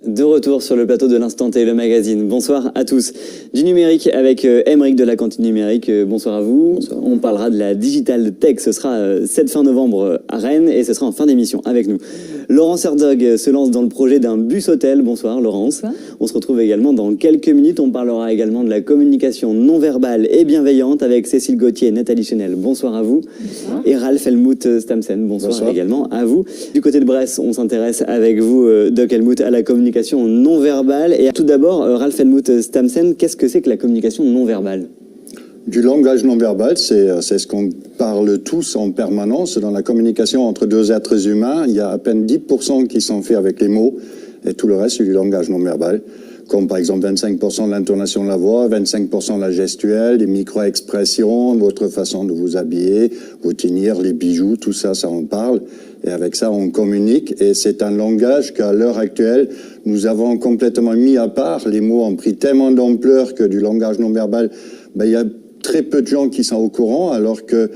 De retour sur le plateau de l'Instant T, le magazine. Bonsoir à tous. Du numérique avec Aymeric de la cantine numérique. Bonsoir à vous. Bonsoir. On parlera de la Digital Tech. Ce sera cette fin novembre à Rennes et ce sera en fin d'émission avec nous. Laurence Herzog se lance dans le projet d'un bus hôtel. Bonsoir Laurence. Bonsoir. On se retrouve également dans quelques minutes. On parlera également de la communication non verbale et bienveillante avec Cécile Gauthier et Nathalie Chenel. Bonsoir à vous. Bonsoir. Et Ralph Helmut Stamsen. Bonsoir également à vous. Du côté de Brest, on s'intéresse avec vous, Doc Helmut, à la communication non verbale. Et tout d'abord, Ralph Helmut Stamsen, qu'est-ce que c'est que la communication non verbale ? Du langage non verbal, c'est ce qu'on parle tous en permanence. Dans la communication entre deux êtres humains, il y a à peine 10% qui sont faits avec les mots et tout le reste, c'est du langage non verbal. Comme par exemple 25% de l'intonation de la voix, 25% de la gestuelle, des micro-expressions, votre façon de vous habiller, vous tenir, les bijoux, tout ça, ça en parle. Et avec ça, on communique. Et c'est un langage qu'à l'heure actuelle, nous avons complètement mis à part. Les mots ont pris tellement d'ampleur que du langage non verbal, il y a très peu de gens qui sont au courant, alors que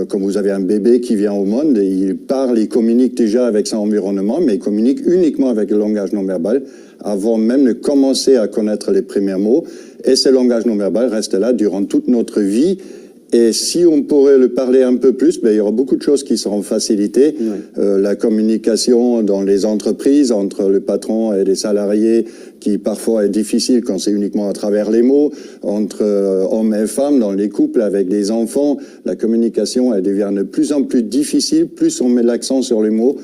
comme vous avez un bébé qui vient au monde, il parle, il communique déjà avec son environnement, mais il communique uniquement avec le langage non verbal, avant même de commencer à connaître les premiers mots. Et ce langage non verbal reste là durant toute notre vie. Et si on pourrait le parler un peu plus, il y aura beaucoup de choses qui seront facilitées. Ouais. La communication dans les entreprises, entre le patron et les salariés, qui parfois est difficile quand c'est uniquement à travers les mots, entre hommes et femmes, dans les couples, avec des enfants, la communication, elle devient de plus en plus difficile, plus on met l'accent sur les mots.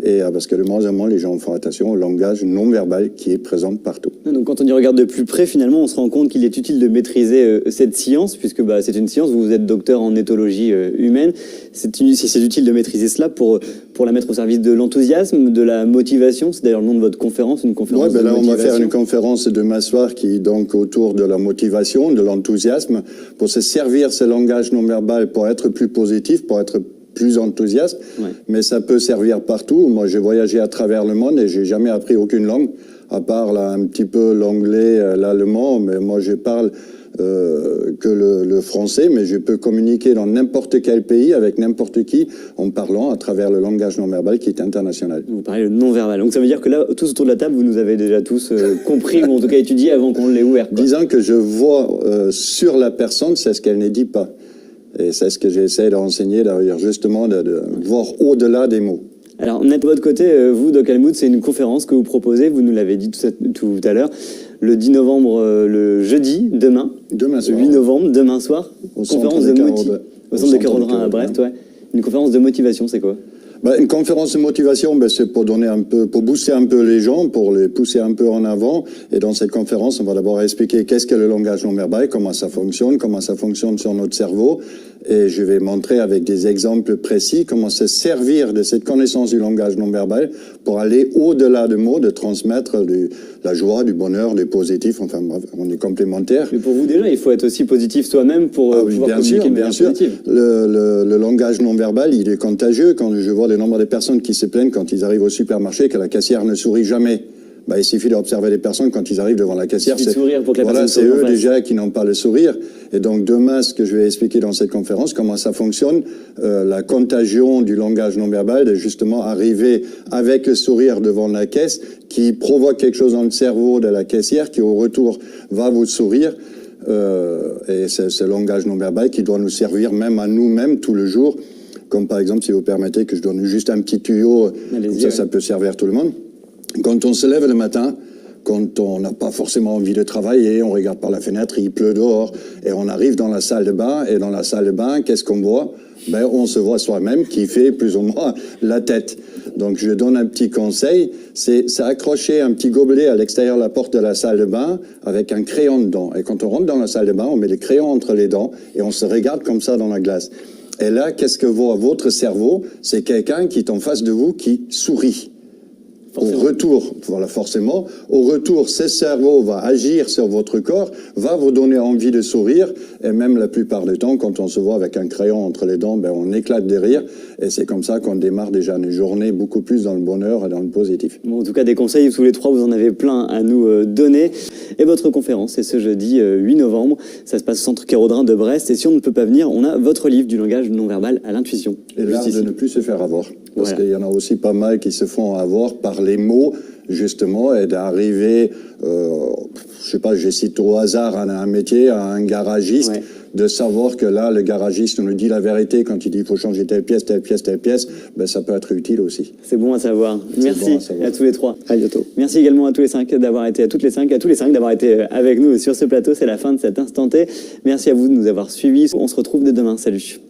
Et parce que de moins en moins, les gens font attention au langage non-verbal qui est présent partout. Donc quand on y regarde de plus près, finalement, on se rend compte qu'il est utile de maîtriser cette science, puisque c'est une science, vous êtes docteur en éthologie humaine. C'est utile de maîtriser cela pour la mettre au service de l'enthousiasme, de la motivation. C'est d'ailleurs le nom de votre conférence, une conférence de motivation. On va faire une conférence demain soir qui est donc autour de la motivation, de l'enthousiasme, pour se servir ce langage non-verbal pour être plus positif, pour être plus enthousiaste, ouais. Mais ça peut servir partout. Moi, j'ai voyagé à travers le monde et j'ai jamais appris aucune langue, à part là, un petit peu l'anglais, l'allemand, mais moi, je parle que le français, mais je peux communiquer dans n'importe quel pays, avec n'importe qui, en parlant à travers le langage non-verbal qui est international. Vous parlez le non-verbal, donc ça veut dire que là, tous autour de la table, vous nous avez déjà tous compris, ou en tout cas étudié avant qu'on l'ait ouvert. Disons que je vois sur la personne, c'est ce qu'elle ne dit pas. Et c'est ce que j'essaie d'enseigner, d'ailleurs, justement, de voir au-delà des mots. Alors, de votre côté, vous, Doc Helmut, c'est une conférence que vous proposez, vous nous l'avez dit tout à l'heure, le 10 novembre, le jeudi, demain. Demain soir. Le 8 novembre, demain soir. Conférence de motivation. Au centre de Carodrin à Brest, ouais. Une conférence de motivation, c'est quoi ? Une conférence de motivation, c'est pour donner un peu, pour booster un peu les gens, pour les pousser un peu en avant. Et dans cette conférence, on va d'abord expliquer qu'est-ce que le langage non verbal, comment ça fonctionne sur notre cerveau. Et je vais montrer avec des exemples précis comment se servir de cette connaissance du langage non verbal pour aller au-delà de mots, de transmettre la joie, du bonheur, du positif. Enfin, bref, on est complémentaires. Mais pour vous déjà, il faut être aussi positif soi-même pour pouvoir communiquer de manière positive. Le langage non verbal, il est contagieux. Quand je vois le nombre de personnes qui se plaignent quand ils arrivent au supermarché que la caissière ne sourit jamais. Il suffit d'observer les personnes quand ils arrivent devant la caissière. Il suffit de sourire pour que la personne c'est eux déjà qui n'ont pas le sourire. Et donc demain, ce que je vais expliquer dans cette conférence, comment ça fonctionne, la contagion du langage non verbal, de justement arriver avec le sourire devant la caisse, qui provoque quelque chose dans le cerveau de la caissière, qui au retour va vous sourire. Et c'est ce langage non verbal qui doit nous servir même à nous-mêmes tout le jour. Comme par exemple, si vous permettez que je donne juste un petit tuyau, ça peut servir tout le monde. Quand on se lève le matin, quand on n'a pas forcément envie de travailler, on regarde par la fenêtre, il pleut dehors, et on arrive dans la salle de bain, et dans la salle de bain, qu'est-ce qu'on voit ? On se voit soi-même qui fait plus ou moins la tête. Donc je donne un petit conseil, c'est accrocher un petit gobelet à l'extérieur de la porte de la salle de bain avec un crayon dedans. Et quand on rentre dans la salle de bain, on met le crayon entre les dents, et on se regarde comme ça dans la glace. Et là, qu'est-ce que voit votre cerveau ? C'est quelqu'un qui est en face de vous qui sourit. Au retour, voilà, forcément, au retour, ce cerveau va agir sur votre corps, va vous donner envie de sourire, et même la plupart du temps, quand on se voit avec un crayon entre les dents, on éclate de rire, et c'est comme ça qu'on démarre déjà une journée beaucoup plus dans le bonheur et dans le positif. Bon, en tout cas, des conseils, tous les trois, vous en avez plein à nous donner. Et votre conférence, c'est ce jeudi 8 novembre, ça se passe au centre Carodrin de Brest, et si on ne peut pas venir, on a votre livre du langage non-verbal à l'intuition. Et l'art de ne plus se faire avoir. Parce qu'il y en a aussi pas mal qui se font avoir par les mots justement, et d'arriver, je sais pas, je cite au hasard un métier, à un garagiste, Ouais. de savoir que là, le garagiste nous dit la vérité quand il dit qu'il faut changer telle pièce, ben, ça peut être utile aussi. C'est bon à savoir. Merci bon à savoir. à tous les trois. À bientôt. Merci également à tous les cinq d'avoir été, à toutes les cinq, à tous les cinq d'avoir été avec nous sur ce plateau. C'est la fin de cet instant T. Merci à vous de nous avoir suivis. On se retrouve dès demain. Salut.